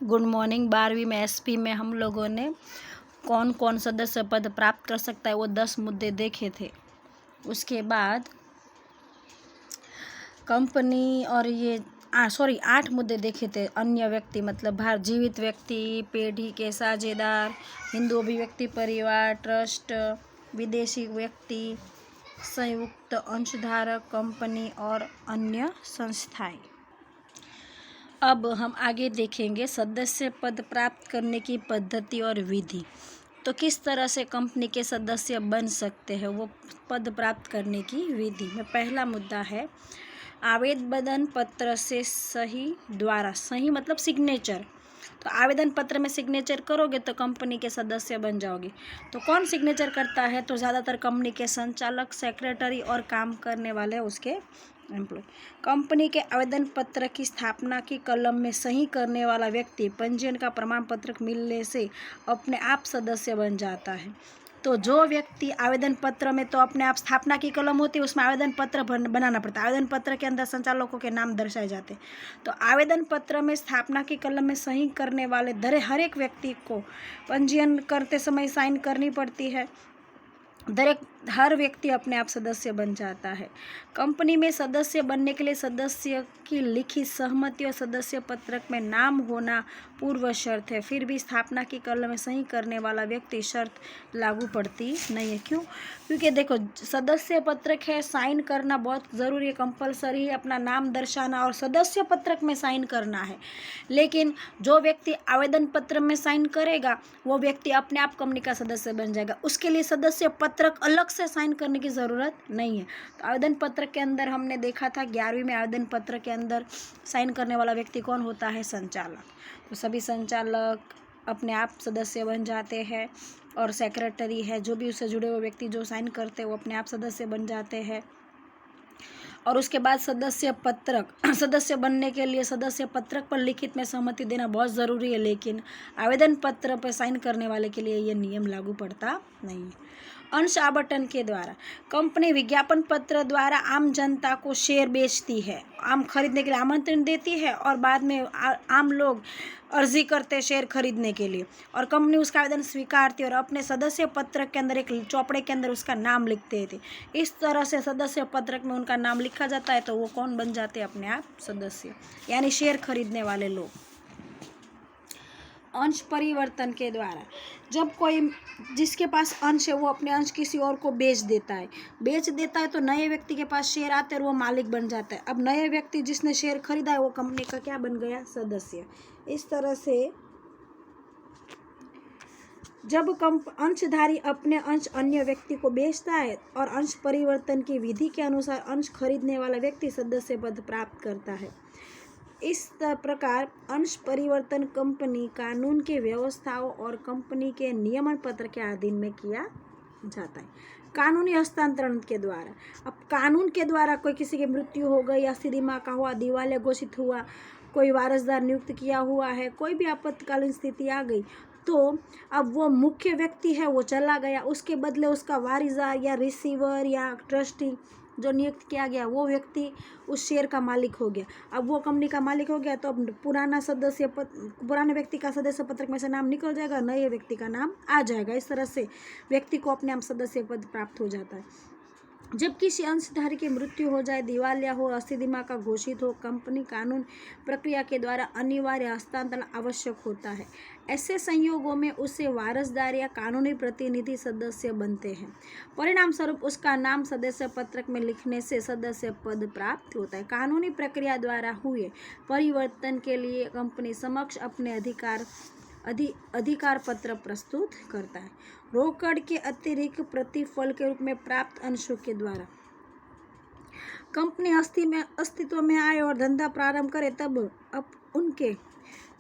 Good morning. 12वीं में SP में हम लोगों ने कौन कौन सदस्य पद प्राप्त कर सकता है वो 10 मुद्दे देखे थे। उसके बाद कंपनी और ये 8 मुद्दे देखे थे। अन्य व्यक्ति मतलब बाहर जीवित व्यक्ति, पीढ़ी के साझेदार, हिंदू अभिव्यक्ति परिवार, ट्रस्ट, विदेशी व्यक्ति, संयुक्त अंशधारक, कंपनी और अन्य संस्थाएं। अब हम आगे देखेंगे सदस्य पद प्राप्त करने की पद्धति और विधि। तो किस तरह से कंपनी के सदस्य बन सकते हैं, वो पद प्राप्त करने की विधि में पहला मुद्दा है आवेदन पत्र से सही द्वारा। सही मतलब सिग्नेचर। तो आवेदन पत्र में सिग्नेचर करोगे तो कंपनी के सदस्य बन जाओगे। तो कौन सिग्नेचर करता है? तो ज़्यादातर कंपनी के संचालक, सेक्रेटरी और काम करने वाले उसके एम्प्लॉय। कंपनी के आवेदन पत्र की स्थापना की कलम में सही करने वाला व्यक्ति पंजीयन का प्रमाण पत्र मिलने से अपने आप सदस्य बन जाता है। तो जो व्यक्ति आवेदन पत्र में, तो अपने आप स्थापना की कलम होती है, उसमें आवेदन पत्र बनाना पड़ता है। आवेदन पत्र के अंदर संचालकों के नाम दर्शाए जाते हैं। तो आवेदन पत्र में स्थापना की कलम में सही करने वाले हर एक व्यक्ति को पंजीयन करते समय साइन करनी पड़ती है। हर व्यक्ति अपने आप सदस्य बन जाता है। कंपनी में सदस्य बनने के लिए सदस्य की लिखित सहमति और सदस्य पत्रक में नाम होना पूर्व शर्त है। फिर भी स्थापना की कलम में सही करने वाला व्यक्ति शर्त लागू पड़ती नहीं है। क्यों? क्योंकि देखो, सदस्य पत्रक है, साइन करना बहुत ज़रूरी है, कंपलसरी है, अपना नाम दर्शाना और सदस्य पत्रक में साइन करना है। लेकिन जो व्यक्ति आवेदन पत्र में साइन करेगा वो व्यक्ति अपने आप कंपनी का सदस्य बन जाएगा। उसके लिए सदस्य पत्रक अलग से साइन करने की ज़रूरत नहीं है। तो आवेदन पत्र के अंदर हमने देखा था 11वीं में आवेदन पत्र के अंदर साइन करने वाला व्यक्ति कौन होता है? संचालक। तो सभी संचालक अपने आप सदस्य बन जाते हैं और सेक्रेटरी है, जो भी उससे जुड़े हुए व्यक्ति जो साइन करते हैं वो अपने आप सदस्य बन जाते हैं। और उसके बाद सदस्य पत्रक, सदस्य बनने के लिए सदस्य पत्रक पर लिखित में सहमति देना बहुत ज़रूरी है, लेकिन आवेदन पत्र पर साइन करने वाले के लिए ये नियम लागू पड़ता नहीं है। अंश आवंटन के द्वारा कंपनी विज्ञापन पत्र द्वारा आम जनता को शेयर बेचती है, आम खरीदने के लिए आमंत्रण देती है और बाद में आम लोग अर्जी करते हैं शेयर खरीदने के लिए और कंपनी उसका आवेदन स्वीकारती है और अपने सदस्य पत्रक के अंदर एक चौपड़े के अंदर उसका नाम लिखते थे। इस तरह से सदस्य पत्रक में उनका नाम लिखा जाता है तो वो कौन बन जाते हैं? अपने आप सदस्य, यानी शेयर खरीदने वाले लोग। अंश परिवर्तन के द्वारा जब कोई जिसके पास अंश है वो अपने अंश किसी और को बेच देता है तो नए व्यक्ति के पास शेयर आते हैं और वो मालिक बन जाता है। अब नए व्यक्ति जिसने शेयर खरीदा है वो कंपनी का क्या बन गया? सदस्य। इस तरह से जब अंशधारी अपने अंश अन्य व्यक्ति को बेचता है और अंश परिवर्तन की विधि के अनुसार अंश खरीदने वाला व्यक्ति सदस्य पद प्राप्त करता है। इस प्रकार अंश परिवर्तन कंपनी कानून के व्यवस्थाओं और कंपनी के नियमन पत्र के अधीन में किया जाता है। कानूनी हस्तांतरण के द्वारा, अब कानून के द्वारा कोई किसी की मृत्यु हो गई, अस्थिर दिमाग का हुआ, दिवालिया घोषित हुआ, कोई वारसदार नियुक्त किया हुआ है, कोई भी आपातकालीन स्थिति आ गई तो अब वो मुख्य व्यक्ति है वो चला गया, उसके बदले उसका वारिसदार या रिसीवर या ट्रस्टी जो नियुक्त किया गया वो व्यक्ति उस शेयर का मालिक हो गया। अब वो कंपनी का मालिक हो गया तो अब पुराने व्यक्ति का सदस्य पत्रक में से नाम निकल जाएगा, नए व्यक्ति का नाम आ जाएगा। इस तरह से व्यक्ति को अपने आप सदस्य पद प्राप्त हो जाता है। जब किसी अंशधारी की मृत्यु हो जाए, दिवालिया हो, अस्थिर दिमाग का घोषित हो, कंपनी कानून प्रक्रिया के द्वारा अनिवार्य हस्तांतरण आवश्यक होता है। ऐसे संयोगों में उसे वारसदार या कानूनी प्रतिनिधि सदस्य बनते हैं। परिणाम स्वरूप उसका नाम सदस्य पत्रक में लिखने से सदस्य पद प्राप्त होता है। कानूनी प्रक्रिया द्वारा हुए परिवर्तन के लिए कंपनी समक्ष अपने अधिकार पत्र प्रस्तुत करता है। रोकड़ के अतिरिक्त प्रतिफल के रूप में प्राप्त अंशों के द्वारा कंपनी अस्तित्व में आए और धंधा प्रारंभ करे तब अब उनके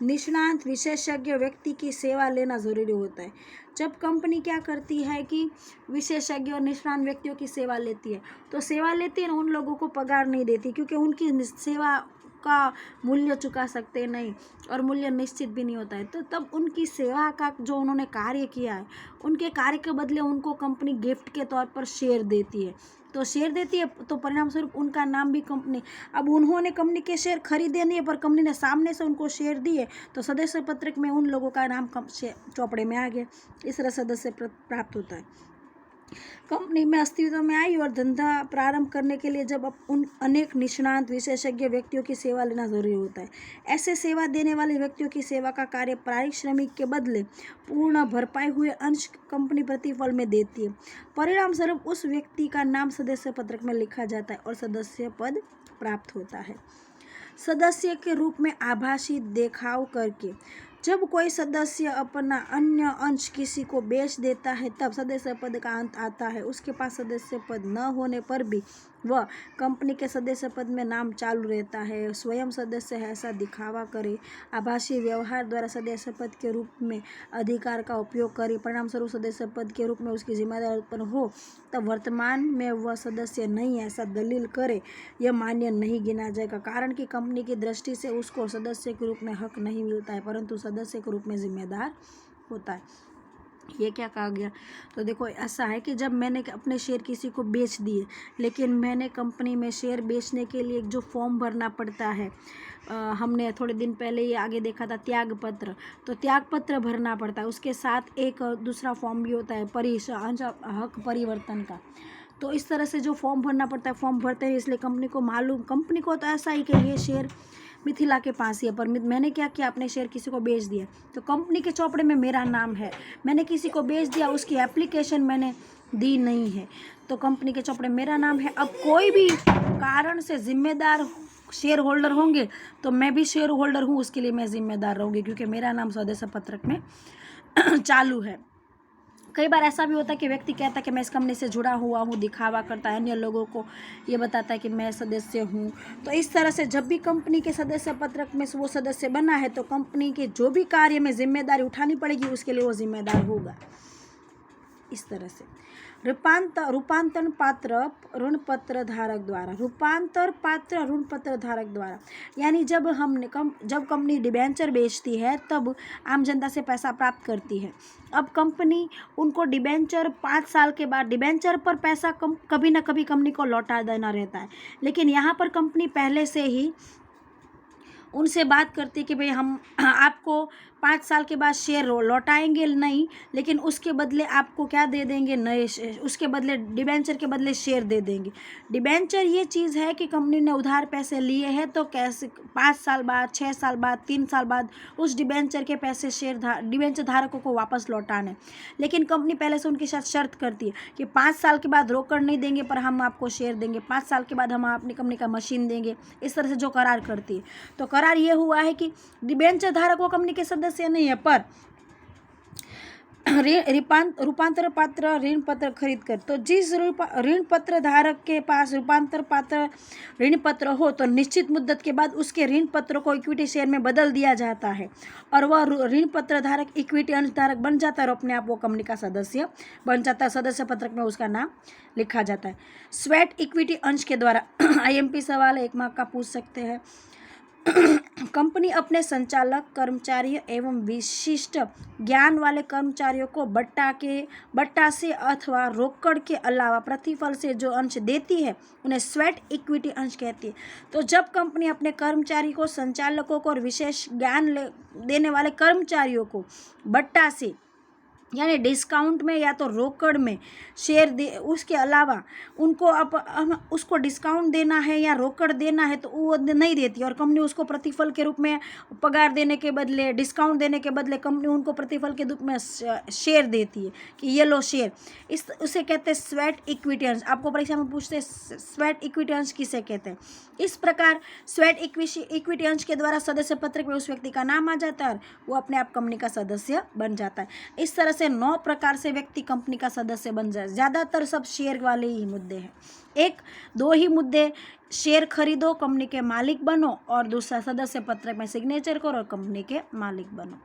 निष्णात विशेषज्ञ व्यक्ति की सेवा लेना जरूरी होता है। जब कंपनी क्या करती है कि विशेषज्ञ और निष्णात व्यक्तियों की सेवा लेती है तो सेवा लेती है उन लोगों को पगार नहीं देती, क्योंकि उनकी सेवा का मूल्य चुका सकते नहीं और मूल्य निश्चित भी नहीं होता है। तो तब उनकी सेवा का जो उन्होंने कार्य किया है उनके कार्य के बदले उनको कंपनी गिफ्ट के तौर पर शेयर देती है। तो शेयर देती है, तो परिणाम स्वरूप उनका नाम भी कंपनी, अब उन्होंने कंपनी के शेयर खरीदे नहीं है पर कंपनी ने सामने से उनको शेयर दिए, तो सदस्य पत्रक में उन लोगों का नाम चौपड़े में आ गया। इस तरह सदस्य प्राप्त होता है। कंपनी में अस्तित्व में आई और धंधा प्रारंभ करने के लिए जब उन अनेक निष्णात विशेषज्ञ व्यक्तियों की सेवा लेना जरूरी होता है। ऐसे सेवा देने वाले व्यक्तियों की सेवा का कार्य पारिश्रमिक के बदले पूर्ण भरपाई हुए अंश कंपनी प्रतिफल में देती है। परिणाम स्वरूप उस व्यक्ति का नाम सदस्य पत्रक में लिखा जाता है और सदस्य पद प्राप्त होता है। सदस्य के रूप में आभासी देखाव करके जब कोई सदस्य अपना अन्य अंश किसी को बेच देता है तब सदस्य पद का अंत आता है। उसके पास सदस्य पद न होने पर भी वह कंपनी के सदस्य पद में नाम चालू रहता है। स्वयं सदस्य ऐसा दिखावा करे, आभासी व्यवहार द्वारा सदस्य पद के रूप में अधिकार का उपयोग करे, परिणाम स्वरूप सदस्य पद के रूप में उसकी जिम्मेदारी उत्पन्न हो, तब वर्तमान में वह सदस्य नहीं ऐसा दलील करे, यह मान्य नहीं गिना जाएगा। कारण कि कंपनी की दृष्टि से उसको सदस्य के रूप में हक नहीं मिलता है परंतु सदस्य के रूप में जिम्मेदार होता है। ये क्या कहा गया? तो देखो ऐसा है कि जब मैंने अपने शेयर किसी को बेच दिए, लेकिन मैंने कंपनी में शेयर बेचने के लिए जो फॉर्म भरना पड़ता है, हमने थोड़े दिन पहले ये आगे देखा था त्याग पत्र, तो त्याग पत्र भरना पड़ता है। उसके साथ एक दूसरा फॉर्म भी होता है हक परिवर्तन का। तो इस तरह से जो फॉर्म भरना पड़ता है, फॉर्म भरते हैं, इसलिए कंपनी को मालूम, कंपनी को तो ऐसा ही कि ये शेयर मिथिला के पास ही है, पर मैंने क्या किया, अपने शेयर किसी को बेच दिया, तो कंपनी के चौपड़े में मेरा नाम है। मैंने किसी को बेच दिया, उसकी एप्लीकेशन मैंने दी नहीं है, तो कंपनी के चौपड़े में मेरा नाम है। अब कोई भी कारण से जिम्मेदार शेयर होल्डर होंगे तो मैं भी शेयर होल्डर हूँ, उसके लिए मैं जिम्मेदार रहूँगी क्योंकि मेरा नाम सदस्य पत्रक में चालू है। कई बार ऐसा भी होता है कि व्यक्ति कहता है कि मैं इस कंपनी से जुड़ा हुआ हूँ, दिखावा करता है, अन्य लोगों को ये बताता है कि मैं सदस्य हूँ। तो इस तरह से जब भी कंपनी के सदस्य पत्रक में वो सदस्य बना है तो कंपनी के जो भी कार्य में जिम्मेदारी उठानी पड़ेगी उसके लिए वो जिम्मेदार होगा। इस तरह से रूपांतरण पात्र ऋण पत्र धारक द्वारा, रूपांतर पात्र ऋण पत्र धारक द्वारा, यानी जब कंपनी डिबेंचर बेचती है तब आम जनता से पैसा प्राप्त करती है। अब कंपनी उनको डिबेंचर 5 साल के बाद, डिबेंचर पर पैसा कभी ना कभी कंपनी को लौटा देना रहता है, लेकिन यहाँ पर कंपनी पहले से ही उनसे बात करती है कि भाई हम आपको 5 साल के बाद शेयर लौटाएंगे नहीं, लेकिन उसके बदले आपको क्या दे देंगे, नए उसके बदले डिबेंचर के बदले शेयर दे देंगे। डिबेंचर ये चीज़ है कि कंपनी ने उधार पैसे लिए हैं तो कैसे 5 साल बाद, 6 साल बाद, 3 साल बाद उस डिबेंचर के पैसे डिबेंचर धारकों को वापस लौटाने। लेकिन कंपनी पहले से उनके साथ शर्त करती है कि 5 साल के बाद रोकड़ नहीं देंगे पर हम आपको शेयर देंगे, 5 साल के बाद हम अपनी कंपनी का मशीन देंगे। इस तरह से जो करार करती है, तो करार ये हुआ है कि डिबेंचर धारक वो कंपनी के सदस्य नहीं है पर रूपांतर पात्र ऋण पत्र खरीद कर, तो जिस ऋण पत्र धारक के पास रूपांतर पात्र ऋण पत्र हो तो निश्चित मुद्दत के बाद उसके ऋण पत्र को इक्विटी शेयर में बदल दिया जाता है और वह ऋण पत्र धारक इक्विटी अंश धारक बन जाता है और अपने आप वो कंपनी का सदस्य बन जाता है। सदस्य पत्रक में उसका नाम लिखा जाता है। स्वेट इक्विटी अंश के द्वारा IMP सवाल 1 मार्क का पूछ सकते हैं। कंपनी अपने संचालक, कर्मचारियों एवं विशिष्ट ज्ञान वाले कर्मचारियों को बट्टा से अथवा रोकड़ के अलावा प्रतिफल से जो अंश देती है उन्हें स्वेट इक्विटी अंश कहती है। तो जब कंपनी अपने कर्मचारी को, संचालकों को और विशेष ज्ञान देने वाले कर्मचारियों को बट्टा से यानी डिस्काउंट में या तो रोकड़ में शेयर दे, उसके अलावा उनको उसको डिस्काउंट देना है या रोकड़ देना है तो वो नहीं देती और कंपनी उसको प्रतिफल के रूप में पगार देने के बदले, डिस्काउंट देने के बदले कंपनी उनको प्रतिफल के रूप में शेयर देती है कि ये लो शेयर। उसे कहते हैं स्वेट इक्विटी अंश। आपको परीक्षा में पूछते हैं स्वेट इक्विटी अंश किसे कहते हैं। इस प्रकार स्वेट इक्विटी अंश के द्वारा सदस्य पत्रक में उस व्यक्ति का नाम आ जाता है और वो अपने आप कंपनी का सदस्य बन जाता है। इस तरह से 9 प्रकार से व्यक्ति कंपनी का सदस्य बन जाए। ज़्यादातर सब शेयर वाले ही मुद्दे हैं। 2 ही मुद्दे, शेयर खरीदो, कंपनी के मालिक बनो, और दूसरा सदस्य पत्रक में सिग्नेचर करो और कंपनी के मालिक बनो।